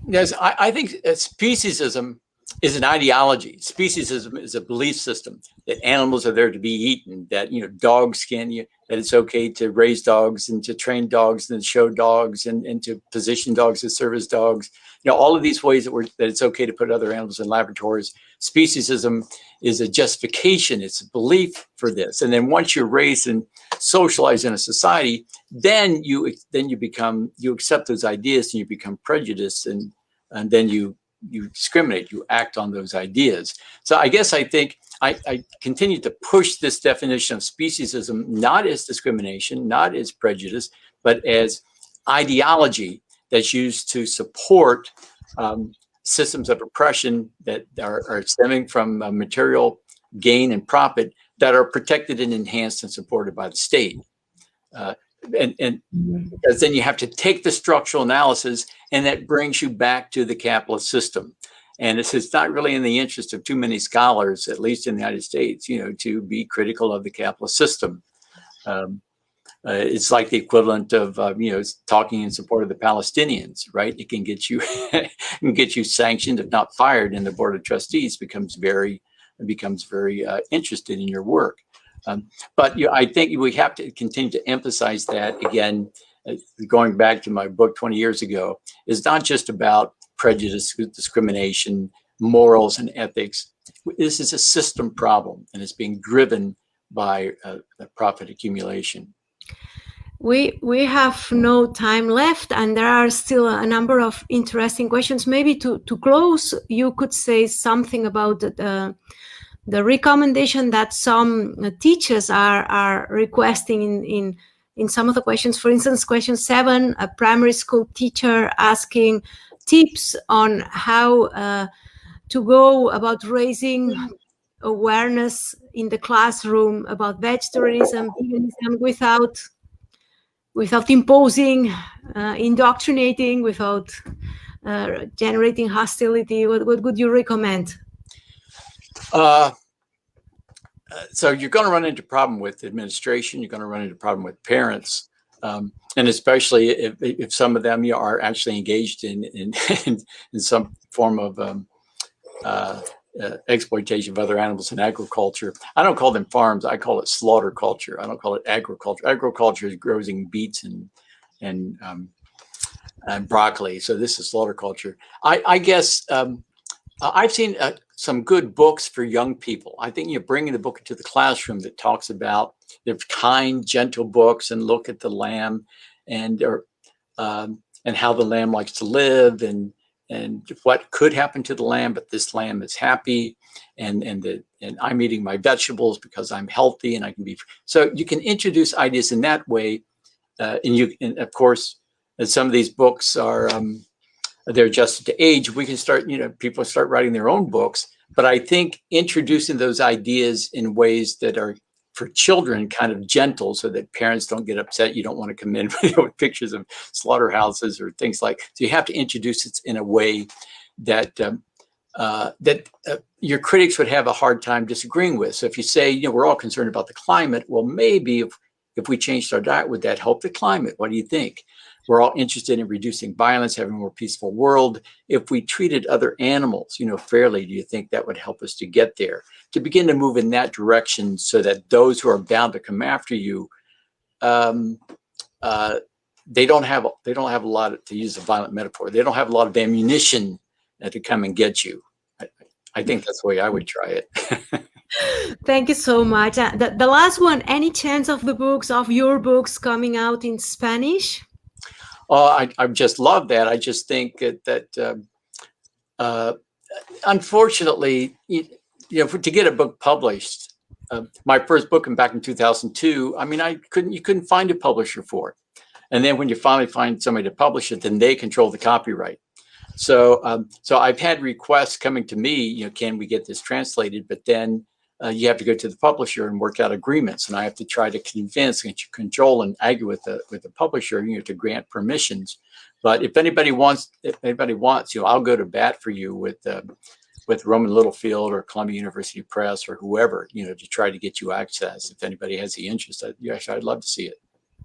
yes, I think speciesism is an ideology. Speciesism is a belief system that animals are there to be eaten, that, you know, dogs that it's okay to raise dogs and to train dogs and show dogs and to position dogs as service dogs. You know, all of these ways that it's okay to put other animals in laboratories. Speciesism is a justification. It's a belief for this. And then once you're raised and socialized in a society, then you accept those ideas and you become prejudiced, and then you discriminate, you act on those ideas. So I guess I think I continue to push this definition of speciesism, not as discrimination, not as prejudice, but as ideology that's used to support systems of oppression that are stemming from material gain and profit that are protected and enhanced and supported by the state. And because then you have to take the structural analysis, and that brings you back to the capitalist system. And it's not really in the interest of too many scholars, at least in the United States, you know, to be critical of the capitalist system. It's like the equivalent of, you know, talking in support of the Palestinians, right? It can get you, sanctioned, if not fired, and the board of trustees becomes very interested in your work. But you know, I think we have to continue to emphasize that, again, going back to my book 20 years ago, is not just about prejudice, discrimination, morals, and ethics. This is a system problem, and it's being driven by profit accumulation. We have no time left, and there are still a number of interesting questions. Maybe to close, you could say something about the recommendation that some teachers are requesting in some of the questions. For instance, question 7, a primary school teacher asking tips on how to go about raising awareness in the classroom about vegetarianism, veganism, without imposing, indoctrinating, without generating hostility. What would you recommend? So you're going to run into problem with administration. You're going to run into problem with parents, and especially if some of them are actually engaged in some form of exploitation of other animals in agriculture. I don't call them farms. I call it slaughter culture. I don't call it agriculture. Agriculture is growing beets and broccoli. So this is slaughter culture. I guess I've seen some good books for young people. I think you're bringing the book into the classroom that talks about the kind, gentle books, and look at the lamb and how the lamb likes to live, and what could happen to the lamb, but this lamb is happy, and I'm eating my vegetables because I'm healthy and I can be. So you can introduce ideas in that way, and of course, some of these books are. They're adjusted to age. We can start, you know, people start writing their own books. But I think introducing those ideas in ways that are for children kind of gentle, so that parents don't get upset. You don't want to come in with pictures of slaughterhouses or things like. So you have to introduce it in a way that your critics would have a hard time disagreeing with. So if you say, you know, we're all concerned about the climate, well, maybe if we changed our diet, would that help the climate? What do you think? We're all interested in reducing violence, having a more peaceful world. If we treated other animals, you know, fairly, do you think that would help us to get there? To begin to move in that direction, so that those who are bound to come after you, they don't have a lot, to use a violent metaphor, they don't have a lot of ammunition to come and get you. I think that's the way I would try it. Thank you so much. The last one, any chance of your books coming out in Spanish? Oh, I just love that. I just think that unfortunately, you know, to get a book published, my first book back in 2002, I mean, you couldn't find a publisher for it. And then when you finally find somebody to publish it, then they control the copyright. So I've had requests coming to me, you know, can we get this translated? But then you have to go to the publisher and work out agreements, and I have to try to convince and control and argue with the publisher, you know, to grant permissions. But if anybody wants, you know, I'll go to bat for you with Roman Littlefield or Columbia University Press or whoever, you know, to try to get you access. If anybody has the interest, I'd love to see it.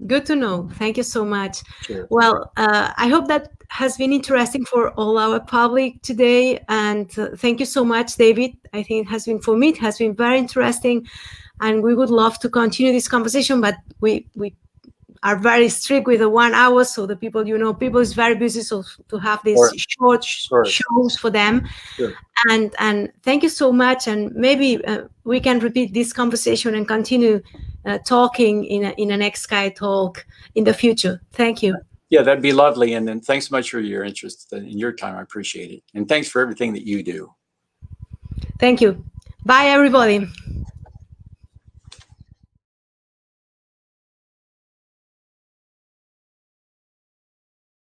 Good to know. Thank you so much. Sure. Well, I hope that has been interesting for all our public today. And thank you so much, David. I think it has been, for me, it has been very interesting. And we would love to continue this conversation, but we are very strict with the 1 hour. So the people, people is very busy. So to have these short shows for them. Sure. And thank you so much. And maybe we can repeat this conversation and continue talking in a next CAE-Talk in the future. Thank you. Yeah, that'd be lovely. And then thanks so much for your interest and your time. I appreciate it. And thanks for everything that you do. Thank you. Bye, everybody.